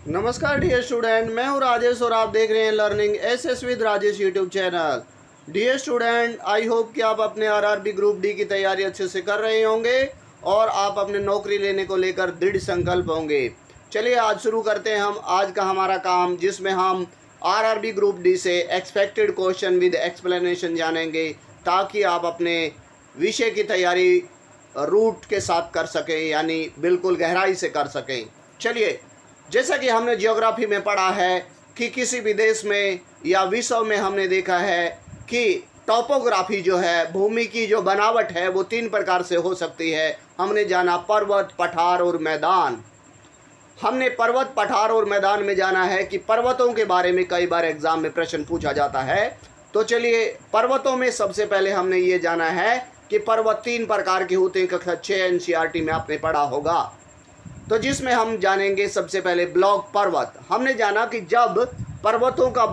नमस्कार dear student, मैं हूं राजेश और आप देख रहे हैं learning SS with Rajesh YouTube channel. Dear student, I hope कि आप अपने आरआरबी ग्रुप डी की तैयारी अच्छे से कर रहे होंगे और आप अपने नौकरी लेने को लेकर दृढ़ संकल्प होंगे। चलिए आज शुरू करते हैं हम आज का हमारा काम, जिसमें हम आरआरबी ग्रुप डी से एक्सपेक्टेड क्वेश्चन विद एक्सप्लेनेशन जानेंगे, ताकि आप अपने विषय की तैयारी रूट के साथ कर सकें, यानी बिल्कुल गहराई से कर सकें। चलिए, जैसा कि हमने ज्योग्राफी में पढ़ा है कि किसी भी देश में या विश्व में हमने देखा है कि टॉपोग्राफी जो है, भूमि की जो बनावट है, वो 3 प्रकार से हो सकती है। हमने जाना पर्वत, पठार और मैदान। हमने पर्वत, पठार और मैदान में जाना है कि पर्वतों के बारे में कई बार एग्जाम में प्रश्न पूछा जाता है। तो चलिए, पर्वतों में सबसे पहले हमने ये जाना है कि पर्वत 3 प्रकार के होते हैं। कक्षा 6 एनसीईआरटी में आपने पढ़ा होगा। तो जिसमें हम जानेंगे सबसे पहले ब्लॉक पर्वत। हमने जाना कि जब पर्वतों का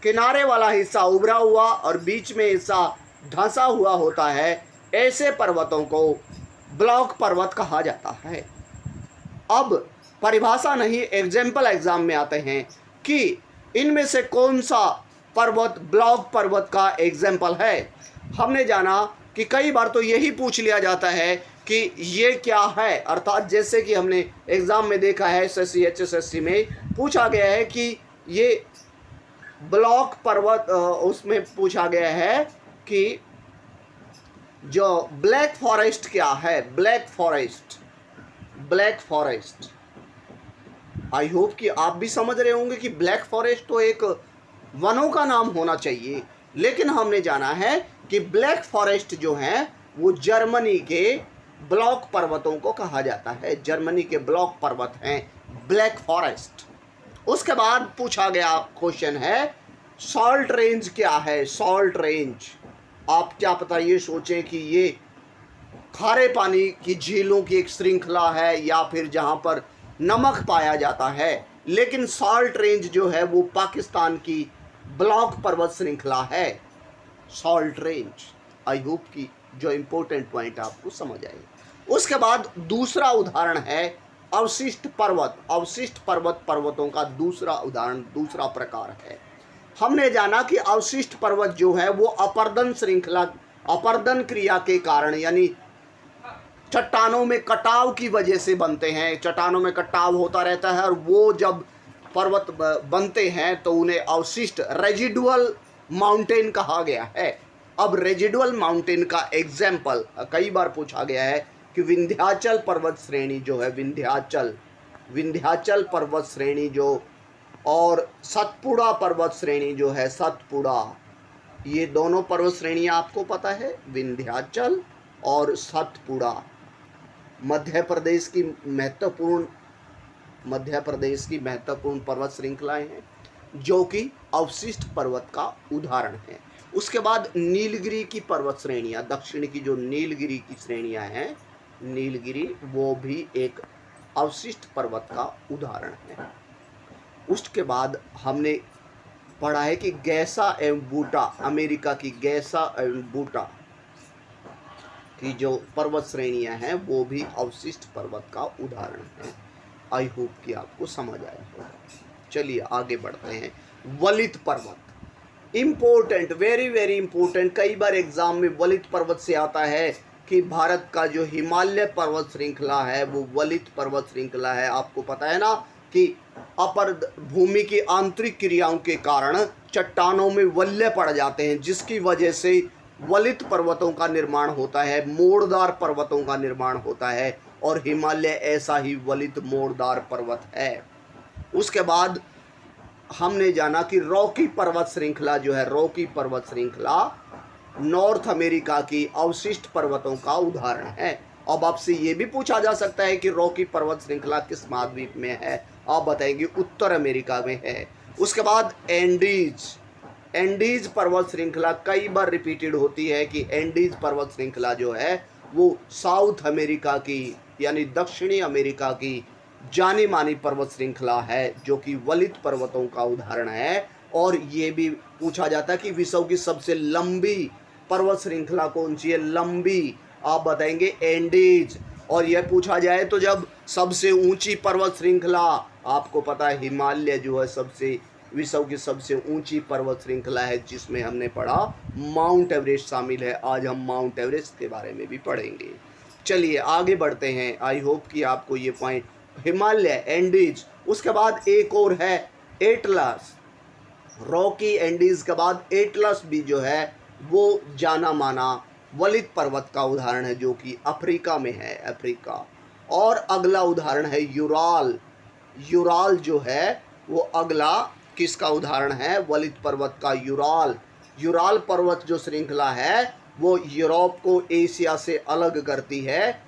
किनारे वाला हिस्सा उभरा हुआ और बीच में हिस्सा धंसा हुआ होता है, ऐसे पर्वतों को ब्लॉक पर्वत कहा जाता है। अब परिभाषा नहीं, एग्जाम्पल एग्जाम में आते हैं कि इनमें से कौन सा पर्वत ब्लॉक पर्वत का एग्जाम्पल है। हमने जाना कि कई बार तो यही पूछ लिया जाता है कि ये क्या है, अर्थात जैसे कि हमने एग्ज़ाम में देखा है, एसएससी एचएसएससी में पूछा गया है कि ये ब्लॉक पर्वत, उसमें पूछा गया है कि जो ब्लैक फॉरेस्ट क्या है। ब्लैक फॉरेस्ट आई होप कि आप भी समझ रहे होंगे कि ब्लैक फॉरेस्ट तो एक वनों का नाम होना चाहिए, लेकिन हमने जाना है कि ब्लैक फॉरेस्ट जो है वो जर्मनी के ब्लॉक पर्वतों को कहा जाता है। जर्मनी के ब्लॉक पर्वत हैं ब्लैक फॉरेस्ट। उसके बाद पूछा गया क्वेश्चन है सॉल्ट रेंज क्या है। सॉल्ट रेंज, आप क्या पता ये सोचें कि ये खारे पानी की झीलों की एक श्रृंखला है या फिर जहां पर नमक पाया जाता है, लेकिन सॉल्ट रेंज जो है वो पाकिस्तान की ब्लॉक पर्वत श्रृंखला है। सॉल्ट रेंज, आई होप कि जो इम्पोर्टेंट पॉइंट आपको समझ आए। उसके बाद दूसरा उदाहरण है अवशिष्ट पर्वत। अवशिष्ट पर्वत पर्वतों का दूसरा उदाहरण, दूसरा प्रकार है। हमने जाना कि अवशिष्ट पर्वत जो है वो अपर्दन श्रृंखला, अपर्दन क्रिया के कारण, यानी चट्टानों में कटाव की वजह से बनते हैं। चट्टानों में कटाव होता रहता है और वो जब पर्वत बनते हैं तो उन्हें अवशिष्ट, रेजिडुअल माउंटेन कहा गया है। अब रेजिडुअल माउंटेन का एग्जाम्पल कई बार पूछा गया है कि विंध्याचल पर्वत श्रेणी जो है, विंध्याचल पर्वत श्रेणी जो, और सतपुड़ा पर्वत श्रेणी जो है, सतपुड़ा, ये दोनों पर्वत श्रेणियाँ आपको पता है, विंध्याचल और सतपुड़ा। मध्य प्रदेश की महत्वपूर्ण पर्वत श्रृंखलाएं हैं जो कि अवशिष्ट पर्वत का उदाहरण है। उसके बाद नीलगिरी की पर्वत श्रेणियाँ, दक्षिण की जो नीलगिरी की श्रेणियाँ हैं, नीलगिरी, वो भी एक अवशिष्ट पर्वत का उदाहरण है। उसके बाद हमने पढ़ा है कि गैसा एवं बूटा, अमेरिका की गैसा एवं बूटा की जो पर्वत श्रेणियां हैं वो भी अवशिष्ट पर्वत का उदाहरण है। आई होप कि आपको समझ आया होगा। चलिए आगे बढ़ते हैं। वलित पर्वत, इम्पोर्टेंट, वेरी वेरी इंपॉर्टेंट। कई बार एग्जाम में वलित पर्वत से आता है कि भारत का जो हिमालय पर्वत श्रृंखला है वो वलित पर्वत श्रृंखला है। आपको पता है ना कि अपर भूमि की आंतरिक क्रियाओं के कारण चट्टानों में वलय पड़ जाते हैं, जिसकी वजह से वलित पर्वतों का निर्माण होता है, मोड़दार पर्वतों का निर्माण होता है, और हिमालय ऐसा ही वलित मोड़दार पर्वत है। उसके बाद हमने जाना कि रॉकी पर्वत श्रृंखला जो है, रॉकी पर्वत श्रृंखला नॉर्थ अमेरिका की अवशिष्ट पर्वतों का उदाहरण है। अब आपसे ये भी पूछा जा सकता है कि रॉकी पर्वत श्रृंखला किस महाद्वीप में है, आप बताएंगे उत्तर अमेरिका में है। उसके बाद एंडीज पर्वत श्रृंखला कई बार रिपीटेड होती है कि एंडीज पर्वत श्रृंखला जो है वो साउथ अमेरिका की, यानी दक्षिणी अमेरिका की जानी मानी पर्वत श्रृंखला है, जो कि वलित पर्वतों का उदाहरण है। और ये भी पूछा जाता है कि विश्व की सबसे लंबी पर्वत श्रृंखला कौन सी है, लंबी, आप बताएंगे एंडीज। और यह पूछा जाए तो जब सबसे ऊंची पर्वत श्रृंखला, आपको पता है हिमालय जो है सबसे विश्व की सबसे ऊंची पर्वत श्रृंखला है, जिसमें हमने पढ़ा माउंट एवरेस्ट शामिल है। आज हम माउंट एवरेस्ट के बारे में भी पढ़ेंगे। चलिए आगे बढ़ते हैं। आई होप कि आपको ये पॉइंट, हिमालय, एंडीज, उसके बाद एक और है एटलस, रॉकी एंडीज के बाद एटलस भी जो है वो जाना माना वलित पर्वत का उदाहरण है, जो कि अफ्रीका में है, अफ्रीका। और अगला उदाहरण है यूराल। यूराल जो है वो अगला किसका उदाहरण है? वलित पर्वत का, यूराल। यूराल पर्वत जो श्रृंखला है वो यूरोप को एशिया से अलग करती है।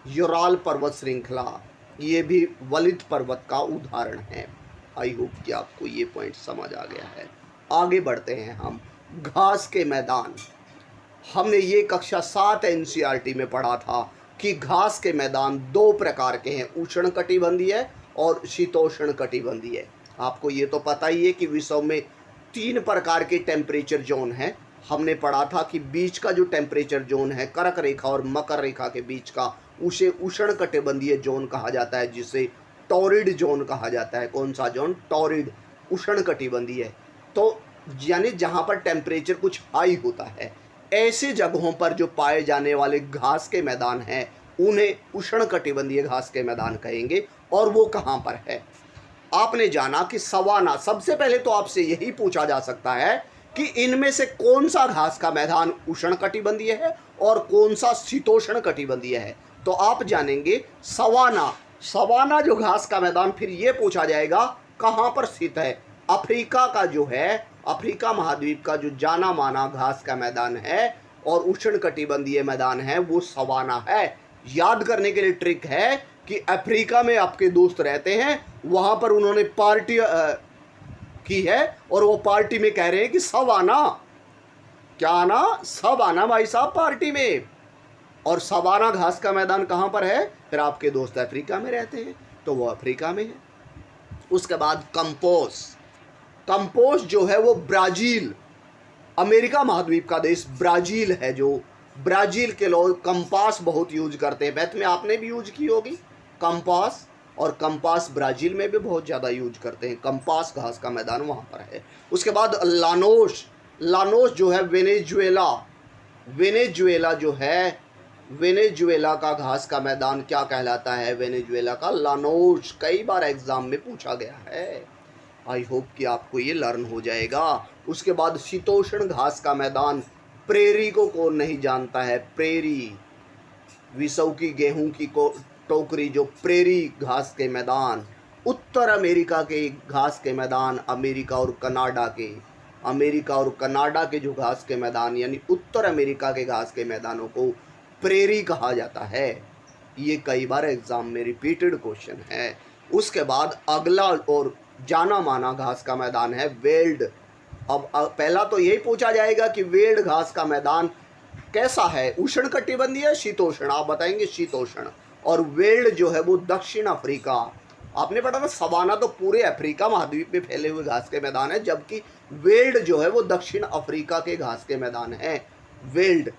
यूराल पर्वत श्रृंखला ये भी वलित पर्वत का उदाहरण है। आई होप कि आपको ये पॉइंट समझ आ गया है। आगे बढ़ते हैं हम। घास के मैदान, हमने ये कक्षा 7 एनसीईआरटी में पढ़ा था कि घास के मैदान दो प्रकार के हैं, उष्णकटिबंधीय और शीतोष्ण कटिबंधीय। आपको ये तो पता ही है कि विश्व में 3 प्रकार के टेम्परेचर जोन हैं। हमने पढ़ा था कि बीच का जो टेम्परेचर जोन है कर्क रेखा और मकर रेखा के बीच का, उसे उष्णकटिबंधीय जोन कहा जाता है, जिसे टॉरिड जोन कहा जाता है। कौन सा जोन? टॉरिड, उष्णकटिबंधीय। तो यानी जहाँ पर टेम्परेचर कुछ हाई होता है, ऐसे जगहों पर जो पाए जाने वाले घास के मैदान हैं उन्हें उष्णकटिबंधीय घास के मैदान कहेंगे। और वो कहाँ पर है? आपने जाना कि सवाना, सबसे पहले तो आपसे यही पूछा जा सकता है कि इनमें से कौन सा घास का मैदान उष्णकटिबंधीय है और कौन सा शीतोष्ण कटिबंधीय है। तो आप जानेंगे सवाना। सवाना जो घास का मैदान, फिर ये पूछा जाएगा कहाँ पर स्थित है। अफ्रीका का जो है, अफ्रीका महाद्वीप का जो जाना माना घास का मैदान है और उष्णकटिबंधीय मैदान है वो सवाना है। याद करने के लिए ट्रिक है कि अफ्रीका में आपके दोस्त रहते हैं, वहाँ पर उन्होंने पार्टी की है और वो पार्टी में कह रहे हैं कि सब आना, क्या आना? सब आना भाई साहब पार्टी में। और सवाना घास का मैदान कहाँ पर है? फिर आपके दोस्त अफ्रीका में रहते हैं, तो वो अफ्रीका में है। उसके बाद कंपोस। कंपोस जो है वो ब्राज़ील, अमेरिका महाद्वीप का देश ब्राज़ील है, जो ब्राज़ील के लोग कंपास बहुत यूज करते हैं। मैथ में आपने भी यूज की होगी कंपास, और कंपास ब्राज़ील में भी बहुत ज़्यादा यूज करते हैं। कंपास घास का मैदान वहाँ पर है। उसके बाद लानोस। लानोस जो है वेनेजुएला, वेनेजुएला जो है, वेनेजुएला का घास का मैदान क्या कहलाता है? वेनेजुएला का लानोस। कई बार एग्जाम में पूछा गया है। आई होप कि आपको ये लर्न हो जाएगा। उसके बाद शीतोष्ण घास का मैदान, प्रेरी को कौन नहीं जानता है? प्रेरी, विश्व की गेहूं की टोकरी, जो प्रेरी घास के मैदान। उत्तर अमेरिका के घास के मैदान, अमेरिका और कनाडा के, अमेरिका और कनाडा के जो घास के मैदान, यानी उत्तर अमेरिका के घास के मैदानों को प्रेरी कहा जाता है। ये कई बार एग्जाम में रिपीटेड क्वेश्चन है। उसके बाद अगला और जाना माना घास का मैदान है वेल्ड। अब पहला तो यही पूछा जाएगा कि वेल्ड घास का मैदान कैसा है, उष्णकटिबंधीय या शीतोष्ण? आप बताएंगे शीतोष्ण। और वेल्ड जो है वो दक्षिण अफ्रीका। आपने पढ़ा था सवाना तो पूरे अफ्रीका महाद्वीप में फैले हुए घास के मैदान है, जबकि वेल्ड जो है वो दक्षिण अफ्रीका के घास के मैदान है, वेल्ड।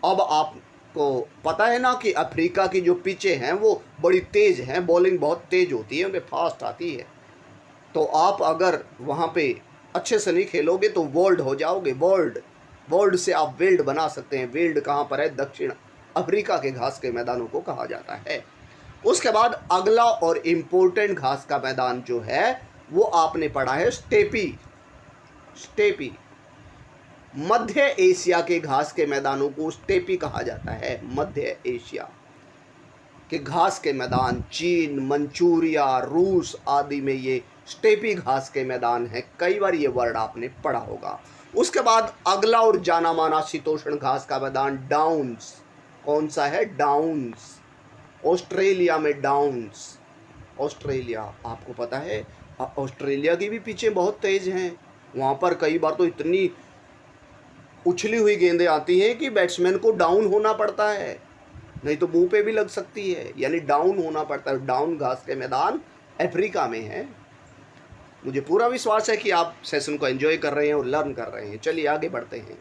अब आपको पता है ना कि अफ्रीका की जो पिचें हैं वो बड़ी तेज़ हैं, बॉलिंग बहुत तेज़ होती है, उनमें फास्ट आती है। तो आप अगर वहाँ पे अच्छे से नहीं खेलोगे तो बोल्ड हो जाओगे। बोल्ड, बोल्ड से आप वेल्ड बना सकते हैं। वेल्ड कहाँ पर है? दक्षिण अफ्रीका के घास के मैदानों को कहा जाता है। उसके बाद अगला और इम्पोर्टेंट घास का मैदान जो है वो आपने पढ़ा है स्टेपी। स्टेपी, मध्य एशिया के घास के मैदानों को स्टेपी कहा जाता है। मध्य एशिया के घास के मैदान, चीन, मंचूरिया, रूस आदि में ये स्टेपी घास के मैदान है। कई बार ये वर्ड आपने पढ़ा होगा। उसके बाद अगला और जाना माना शीतोष्ण घास का मैदान डाउन्स। कौन सा है? डाउन्स, ऑस्ट्रेलिया में डाउन्स। ऑस्ट्रेलिया, आपको पता है ऑस्ट्रेलिया की भी पिचें बहुत तेज हैं। वहाँ पर कई बार तो इतनी उछली हुई गेंदें आती हैं कि बैट्समैन को डाउन होना पड़ता है, नहीं तो मुंह पे भी लग सकती है, यानी डाउन होना पड़ता है। डाउन घास के मैदान अफ्रीका में है। मुझे पूरा विश्वास है कि आप सेशन को एंजॉय कर रहे हैं और लर्न कर रहे हैं। चलिए आगे बढ़ते हैं।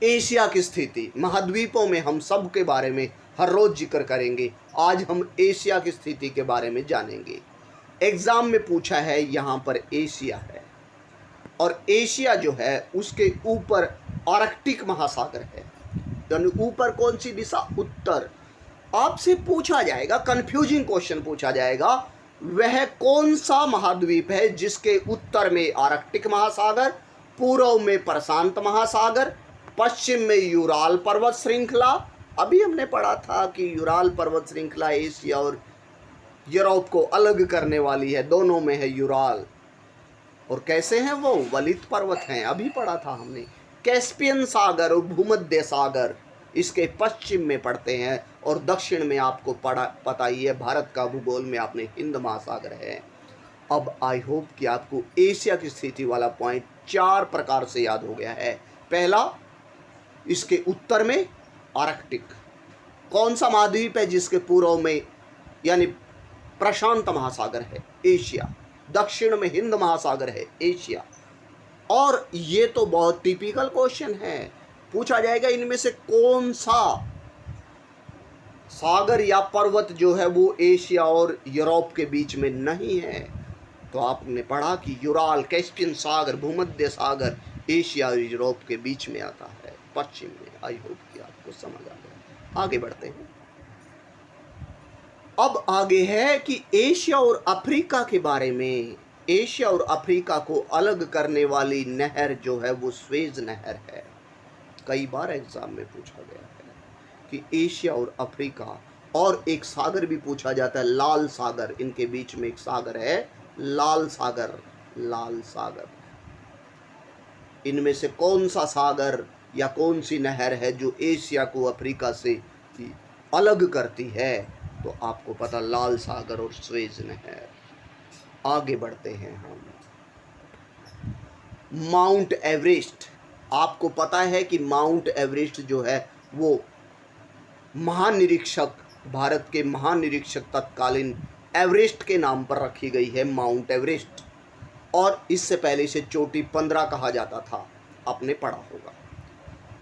एशिया की स्थिति, महाद्वीपों में हम सब के बारे में हर रोज़ जिक्र करेंगे। आज हम एशिया की स्थिति के बारे में जानेंगे। एग्ज़ाम में पूछा है, यहाँ पर एशिया है और एशिया जो है उसके ऊपर आर्कटिक महासागर है, यानी ऊपर कौन सी दिशा? उत्तर। आपसे पूछा जाएगा, कंफ्यूजिंग क्वेश्चन पूछा जाएगा, वह कौन सा महाद्वीप है जिसके उत्तर में आर्कटिक महासागर, पूर्व में प्रशांत महासागर, पश्चिम में यूराल पर्वत श्रृंखला। अभी हमने पढ़ा था कि यूराल पर्वत श्रृंखला एशिया और यूरोप को अलग करने वाली है, दोनों में है यूराल। और कैसे हैं वो? वलित पर्वत हैं, अभी पढ़ा था हमने। कैस्पियन सागर और भूमध्य सागर इसके पश्चिम में पड़ते हैं और दक्षिण में आपको पता ही है, भारत का भूगोल में आपने हिंद महासागर है। अब आई होप कि आपको एशिया की स्थिति वाला पॉइंट 4 प्रकार से याद हो गया है। पहला, इसके उत्तर में आर्कटिक। कौन सा महाद्वीप है जिसके पूर्व में यानी प्रशांत महासागर है? एशिया। दक्षिण में हिंद महासागर है, एशिया। और ये तो बहुत टिपिकल क्वेश्चन है, पूछा जाएगा इनमें से कौन सा सागर या पर्वत जो है वो एशिया और यूरोप के बीच में नहीं है। तो आपने पढ़ा कि यूराल, कैस्पियन सागर, भूमध्य सागर एशिया और यूरोप के बीच में आता है, पश्चिम में। आई होप कि आपको समझ आ गया। आगे बढ़ते हैं। अब आगे है कि एशिया और अफ्रीका के बारे में। एशिया और अफ्रीका को अलग करने वाली नहर जो है वो स्वेज नहर है। कई बार एग्जाम में पूछा गया है कि एशिया और अफ्रीका, और एक सागर भी पूछा जाता है, लाल सागर। इनके बीच में एक सागर है, लाल सागर। लाल सागर, इनमें से कौन सा सागर या कौन सी नहर है जो एशिया को अफ्रीका से अलग करती है? तो आपको पता, लाल सागर और स्वेज नहर। आगे बढ़ते हैं हम। Mount Everest. आपको पता है कि माउंट एवरेस्ट जो है वो महानिरीक्षक, भारत के महानिरीक्षक तत्कालीन एवरेस्ट के नाम पर रखी गई है, माउंट एवरेस्ट। और इससे पहले इसे चोटी 15 कहा जाता था, आपने पढ़ा होगा।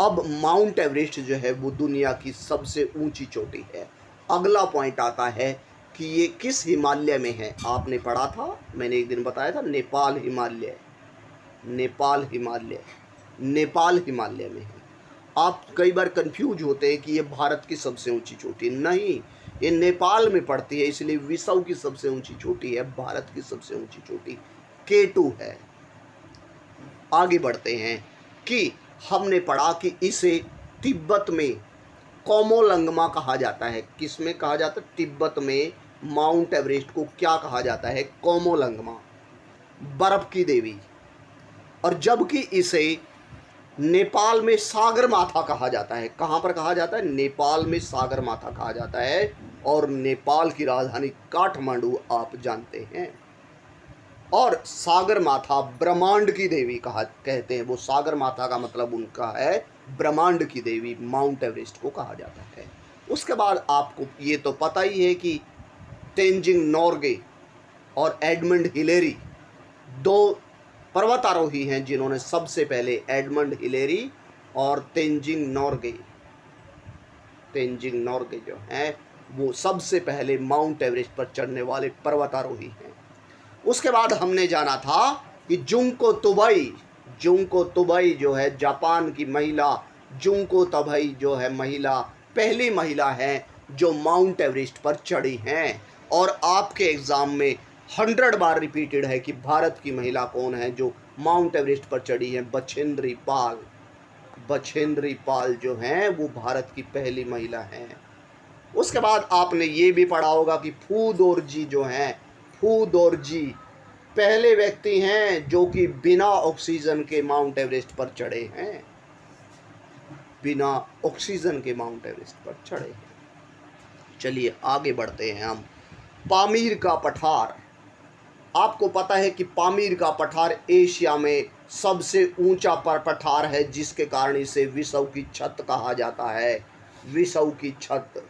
अब माउंट एवरेस्ट जो है वो दुनिया की सबसे ऊंची चोटी है। अगला पॉइंट आता है कि ये किस हिमालय में है? आपने पढ़ा था, मैंने एक दिन बताया था, नेपाल हिमालय। नेपाल हिमालय, नेपाल हिमालय में है। आप कई बार कंफ्यूज होते हैं कि ये भारत की सबसे ऊंची चोटी, नहीं, ये नेपाल में पड़ती है, इसलिए विश्व की सबसे ऊंची चोटी है। भारत की सबसे ऊंची चोटी K2 है। आगे बढ़ते हैं कि हमने पढ़ा कि इसे तिब्बत में कोमोलंगमा कहा जाता है। किस में कहा जाता है? तिब्बत में माउंट एवरेस्ट को क्या कहा जाता है? कोमोलंगमा, बर्फ की देवी। और जबकि इसे नेपाल में सागर माथा कहा जाता है। कहाँ पर कहा जाता है? नेपाल में सागर माथा कहा जाता है। और नेपाल की राजधानी काठमांडू आप जानते हैं। और सागर माथा ब्रह्मांड की देवी कहते हैं। वो सागर माथा का मतलब उनका है ब्रह्मांड की देवी, माउंट एवरेस्ट को कहा जाता है। उसके बाद आपको ये तो पता ही है कि तेंजिंग नोर्गे और एडमंड हिलेरी 2 पर्वतारोही हैं जिन्होंने सबसे पहले, एडमंड हिलेरी और तेंजिंग नोर्गे जो हैं वो सबसे पहले माउंट एवरेस्ट पर चढ़ने वाले पर्वतारोही हैं। उसके बाद हमने जाना था कि जुंको तुबई जो है जापान की महिला, जुंको तुबई जो है महिला, पहली महिला है जो माउंट एवरेस्ट पर चढ़ी हैं। और आपके एग्ज़ाम में 100 बार रिपीटेड है कि भारत की महिला कौन है जो माउंट एवरेस्ट पर चढ़ी है? बछेंद्री पाल। बछेंद्री पाल जो हैं वो भारत की पहली महिला हैं। उसके बाद आपने ये भी पढ़ा होगा कि फू दोरजी जो हैं, फू दोरजी पहले व्यक्ति हैं जो कि बिना ऑक्सीजन के माउंट एवरेस्ट पर चढ़े हैं। बिना ऑक्सीजन के माउंट एवरेस्ट पर चढ़े हैं। चलिए आगे बढ़ते हैं हम। पामीर का पठार। आपको पता है कि पामीर का पठार एशिया में सबसे ऊंचा पठार है, जिसके कारण इसे विश्व की छत कहा जाता है, विश्व की छत।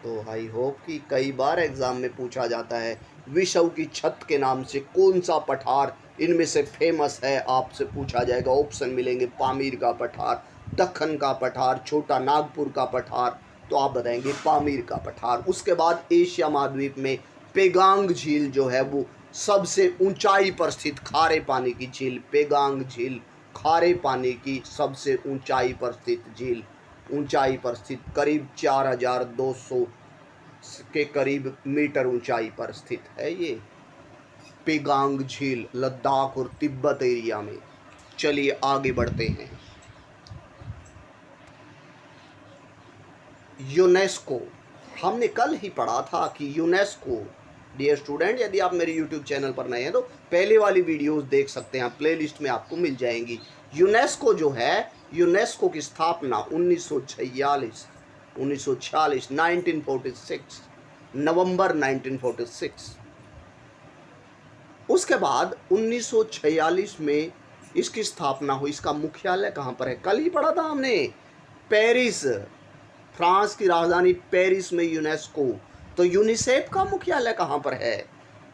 तो आई होप कि कई बार एग्जाम में पूछा जाता है विश्व की छत के नाम से कौन सा पठार इनमें से फेमस है, आपसे पूछा जाएगा। ऑप्शन मिलेंगे, पामीर का पठार, दक्कन का पठार, छोटा नागपुर का पठार, तो आप बताएंगे पामीर का पठार। उसके बाद एशिया महाद्वीप में पेगांग झील जो है वो सबसे ऊंचाई पर स्थित खारे पानी की झील, पेगांग झील खारे पानी की सबसे ऊंचाई पर स्थित झील, ऊंचाई पर स्थित करीब 4200 के करीब मीटर ऊंचाई पर स्थित है ये पेगांग झील, लद्दाख और तिब्बत एरिया में। चलिए आगे बढ़ते हैं। यूनेस्को, हमने कल ही पढ़ा था कि यूनेस्को, डियर स्टूडेंट यदि आप मेरे यूट्यूब चैनल पर नए हैं तो पहले वाली वीडियोस देख सकते हैं, प्लेलिस्ट में आपको मिल जाएंगी। यूनेस्को जो है, यूनेस्को की स्थापना 1946 नवंबर 1946। उसके बाद 1946 में इसकी स्थापना हुई। इसका मुख्यालय कहाँ पर है? कल ही पढ़ा था हमने, पेरिस, फ्रांस की राजधानी पेरिस में यूनेस्को। तो यूनिसेफ का मुख्यालय कहाँ पर है?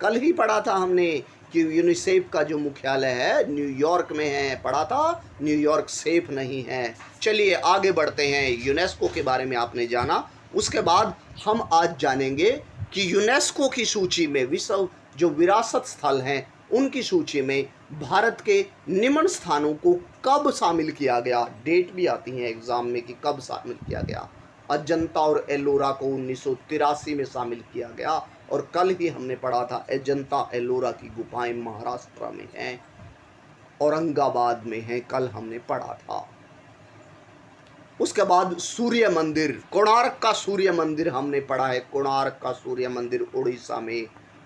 कल ही पढ़ा था हमने कि यूनिसेफ का जो मुख्यालय है न्यूयॉर्क में है, पढ़ा था, न्यूयॉर्क सेफ नहीं है। चलिए आगे बढ़ते हैं। यूनेस्को के बारे में आपने जाना। उसके बाद हम आज जानेंगे कि यूनेस्को की सूची में, विश्व जो विरासत स्थल हैं उनकी सूची में भारत के निम्न स्थानों को कब शामिल किया गया। डेट भी आती है एग्जाम में कि कब शामिल किया गया। अजंता और एलोरा को 1983 में शामिल किया गया, और कल ही हमने पढ़ा था अजंता एलोरा की गुफाएं महाराष्ट्र में हैं, औरंगाबाद में हैं, कल हमने पढ़ा था। उसके बाद सूर्य मंदिर, कोणार्क का सूर्य मंदिर हमने पढ़ा है, कोणार्क का सूर्य मंदिर उड़ीसा में।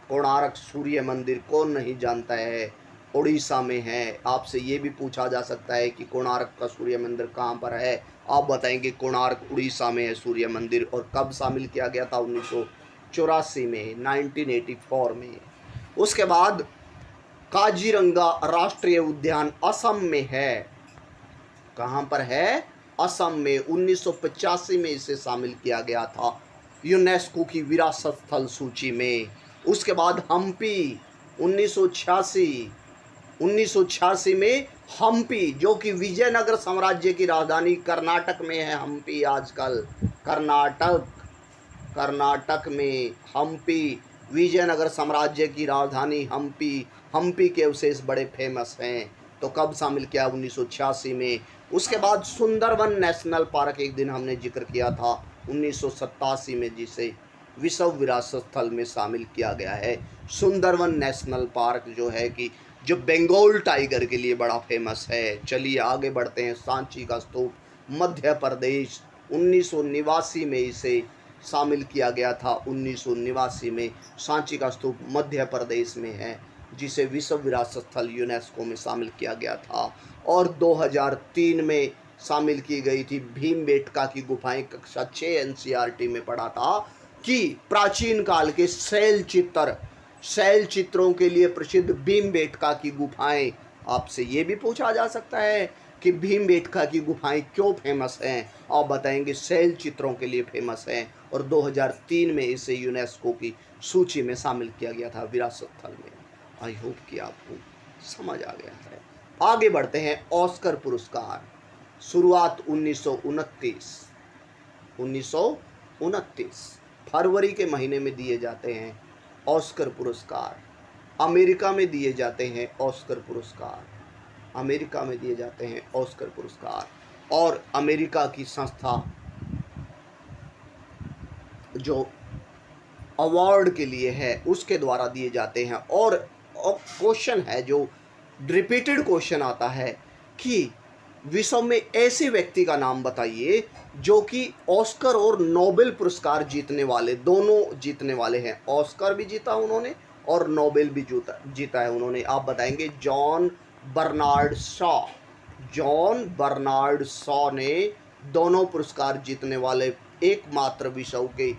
कोणार्क सूर्य मंदिर कौन नहीं जानता है, उड़ीसा में है। आपसे ये भी पूछा जा सकता है कि कोणार्क का सूर्य मंदिर कहाँ पर है, आप बताएंगे कोणार्क उड़ीसा में है सूर्य मंदिर। और कब शामिल किया गया था? 1984 में, 1984 में। उसके बाद काजीरंगा राष्ट्रीय उद्यान असम में है। कहाँ पर है? असम में। 1985 में इसे शामिल किया गया था यूनेस्को की विरासत स्थल सूची में। उसके बाद हम्पी, 1986 में हम्पी, जो कि विजयनगर साम्राज्य की राजधानी, कर्नाटक में है हम्पी आजकल, कर्नाटक में हम्पी, विजयनगर साम्राज्य की राजधानी हम्पी। हम्पी के अवशेष बड़े फेमस हैं। तो कब शामिल किया? 1986 में। उसके बाद सुंदरवन नेशनल पार्क, एक दिन हमने जिक्र किया था 1987 में, जिसे विश्व विरासत स्थल में शामिल किया गया है। सुंदरवन नेशनल पार्क जो है कि जो बंगाल टाइगर के लिए बड़ा फेमस है। चलिए आगे बढ़ते हैं। सांची का स्तूप, मध्य प्रदेश, 1989 में इसे शामिल किया गया था। 1989 में सांची का स्तूप मध्य प्रदेश में है, जिसे विश्व विरासत स्थल यूनेस्को में शामिल किया गया था। और 2003 में शामिल की गई थी भीमबेटका की गुफाएं। कक्षा 6 एनसीईआरटी में पढ़ा था कि प्राचीन काल के शैल चित्रों के लिए प्रसिद्ध भीमबेटका की गुफाएं। आपसे ये भी पूछा जा सकता है कि भीमबेटका की गुफाएं क्यों फेमस हैं, आप बताएंगे शैल चित्रों के लिए फेमस हैं। और 2003 में इसे यूनेस्को की सूची में शामिल किया गया था विरासत स्थल में। आई होप कि आपको समझ आ गया है। आगे बढ़ते हैं। ऑस्कर पुरस्कार, शुरुआत 1929 फरवरी के महीने में दिए जाते हैं ऑस्कर पुरस्कार। अमेरिका में दिए जाते हैं ऑस्कर पुरस्कार, अमेरिका में दिए जाते हैं ऑस्कर पुरस्कार। और अमेरिका की संस्था जो अवार्ड के लिए है उसके द्वारा दिए जाते हैं। और क्वेश्चन है जो रिपीटेड क्वेश्चन आता है कि विश्व में ऐसे व्यक्ति का नाम बताइए जो कि ऑस्कर और नोबेल पुरस्कार जीतने वाले, दोनों जीतने वाले हैं। ऑस्कर भी जीता उन्होंने और नोबेल भी जीता है उन्होंने। आप बताएंगे जॉन बर्नार्ड शॉ ने दोनों पुरस्कार जीतने वाले एकमात्र विश्व के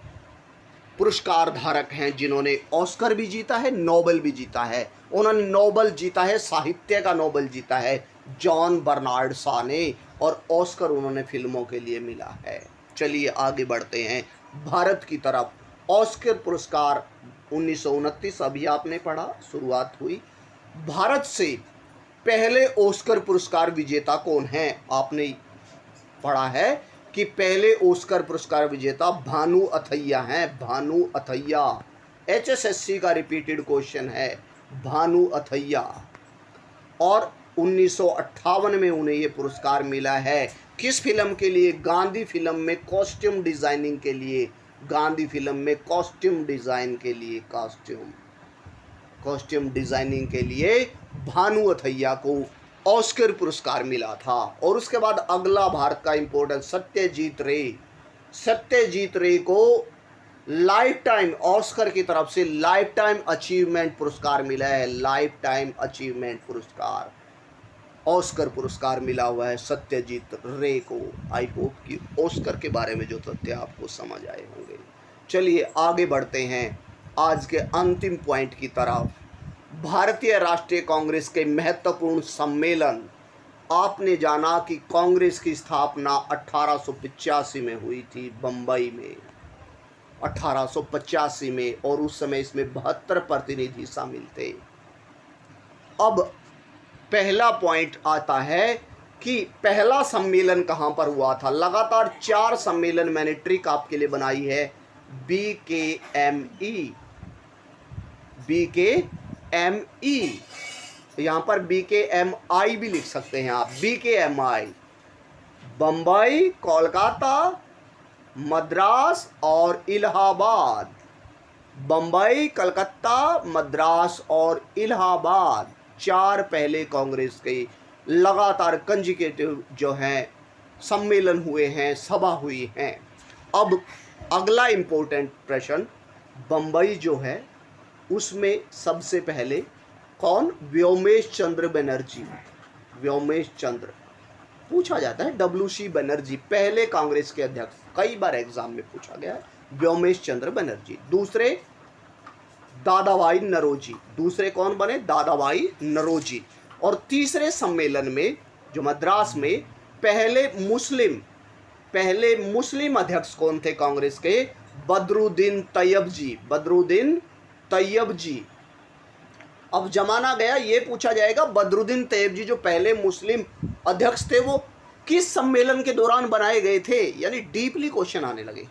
पुरस्कार धारक हैं जिन्होंने ऑस्कर भी जीता है, नोबेल भी जीता है। उन्होंने नोबेल जीता है, साहित्य का नोबेल जीता है जॉन बर्नार्ड शॉ ने, और ऑस्कर उन्होंने फिल्मों के लिए मिला है। चलिए आगे बढ़ते हैं भारत की तरफ। ऑस्कर पुरस्कार 1929 अभी आपने पढ़ा, शुरुआत हुई। भारत से पहले ऑस्कर पुरस्कार विजेता कौन है? आपने पढ़ा है कि पहले ऑस्कर पुरस्कार विजेता भानु अथैया हैं, भानु अथैया। HSSC का रिपीटेड क्वेश्चन है, भानु अथैया। और 1958 में उन्हें ये पुरस्कार मिला है। किस फिल्म के लिए? गांधी फिल्म में कॉस्ट्यूम डिजाइनिंग के लिए, गांधी फिल्म में कॉस्ट्यूम डिजाइन के लिए, कॉस्ट्यूम डिजाइनिंग के लिए भानु अथैया को ऑस्कर पुरस्कार मिला था। और उसके बाद अगला भारत का इंपॉर्टेंट सत्यजीत रे, सत्यजीत रे को लाइफ टाइम ऑस्कर की तरफ से लाइफ टाइम अचीवमेंट पुरस्कार मिला है, लाइफ टाइम अचीवमेंट पुरस्कार, ऑस्कर पुरस्कार मिला हुआ है सत्यजीत रे को। आई होप कि ऑस्कर के बारे में जो तथ्य आपको समझ आए होंगे। चलिए आगे बढ़ते हैं आज के अंतिम पॉइंट की तरफ। भारतीय राष्ट्रीय कांग्रेस के महत्वपूर्ण सम्मेलन। आपने जाना कि कांग्रेस की स्थापना 1885 में हुई थी बंबई में, 1885 में, और उस समय इसमें 72 प्रतिनिधि शामिल थे। अब पहला पॉइंट आता है कि पहला सम्मेलन कहां पर हुआ था। लगातार 4 सम्मेलन मैंने ट्रिक आपके लिए बनाई है, BKME, यहां पर BKMI भी लिख सकते हैं आप, BKMI, बंबई, कोलकाता, मद्रास और इलाहाबाद। बंबई, कलकत्ता, मद्रास और इलाहाबाद 4 पहले कांग्रेस के लगातार कंजिकेटिव जो हैं सम्मेलन हुए हैं, सभा हुई हैं। अब अगला इम्पोर्टेंट प्रश्न, बंबई जो है उसमें सबसे पहले कौन? व्योमेश चंद्र बनर्जी, व्योमेश चंद्र पूछा जाता है, WC बनर्जी पहले कांग्रेस के अध्यक्ष, कई बार एग्जाम में पूछा गया है, व्योमेश चंद्र बनर्जी। दूसरे दादाभाई नौरोजी, दूसरे कौन बने? दादाभाई नौरोजी। और तीसरे सम्मेलन में जो मद्रास में पहले मुस्लिम अध्यक्ष कौन थे कांग्रेस के? बदरुद्दीन तैयब जी, बदरुद्दीन तैयब जी। अब जमाना गया, ये पूछा जाएगा बदरुद्दीन तैयब जी जो पहले मुस्लिम अध्यक्ष थे वो किस सम्मेलन के दौरान बनाए गए थे, यानी डीपली क्वेश्चन आने लगे हैं।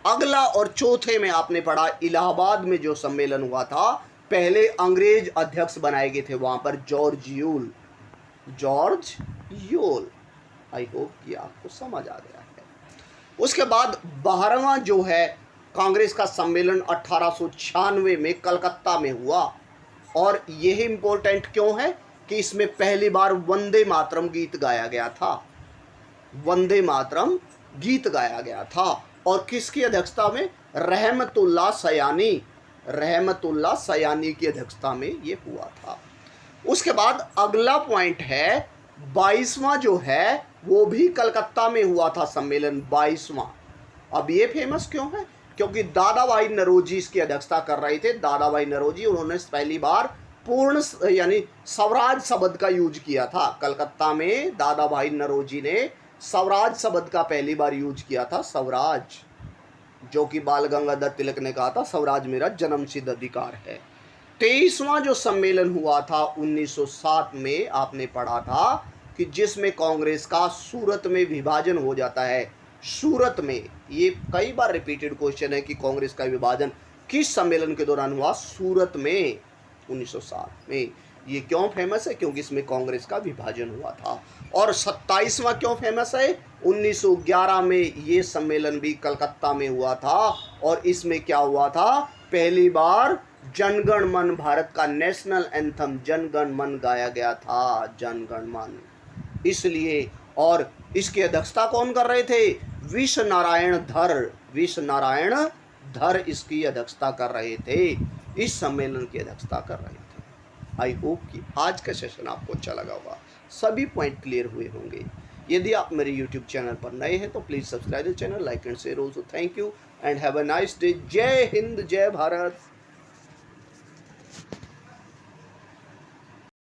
अगला और चौथे में आपने पढ़ा इलाहाबाद में जो सम्मेलन हुआ था, पहले अंग्रेज अध्यक्ष बनाए गए थे वहां पर जॉर्ज यूल। आई होप कि आपको समझ आ गया है। उसके बाद 12वां जो है कांग्रेस का सम्मेलन 1896 में कलकत्ता में हुआ। और यह इंपॉर्टेंट क्यों है कि इसमें पहली बार वंदे मातरम गीत गाया गया था, वंदे मातरम गीत गाया गया था। और किसकी अध्यक्षता में? रहमतुल्लाह सयानी की अध्यक्षता में ये हुआ था। उसके बाद अगला पॉइंट है 22वां जो है वो भी कलकत्ता में हुआ था सम्मेलन, 22वां। अब ये फेमस क्यों है? क्योंकि दादाभाई नौरोजी इसकी अध्यक्षता कर रहे थे। दादाभाई नौरोजी, उन्होंने पहली बार पूर्ण यानी स्वराज शब्द का यूज किया था कलकत्ता में। दादाभाई नौरोजी ने स्वराज शब्द का पहली बार यूज किया था, स्वराज, जो कि बाल गंगाधर तिलक ने कहा था स्वराज मेरा जन्मसिद्ध अधिकार है। 23वां जो सम्मेलन हुआ था 1907 में, आपने पढ़ा था कि जिसमें कांग्रेस का सूरत में विभाजन हो जाता है। सूरत में, ये कई बार रिपीटेड क्वेश्चन है कि कांग्रेस का विभाजन किस सम्मेलन के दौरान हुआ? सूरत में 1907 में। ये क्यों फेमस है? क्योंकि इसमें कांग्रेस का विभाजन हुआ था। और 27वां क्यों फेमस है? 1911 में ये सम्मेलन भी कलकत्ता में हुआ था। और इसमें क्या हुआ था? पहली बार जनगण मन, भारत का नेशनल एंथम जनगण मन गाया गया था, जनगण मन। इसलिए, और इसकी अध्यक्षता कौन कर रहे थे? विश्व नारायण धर इसकी अध्यक्षता कर रहे थे, इस सम्मेलन की अध्यक्षता कर रहे थे। आई होप कि आज का सेशन आपको अच्छा लगा होगा, सभी पॉइंट क्लियर हुए होंगे। यदि आप मेरे यूट्यूब चैनल पर नए हैं तो please subscribe the channel, like and share also. Thank you and have a nice day. जय हिंद, जय भारत।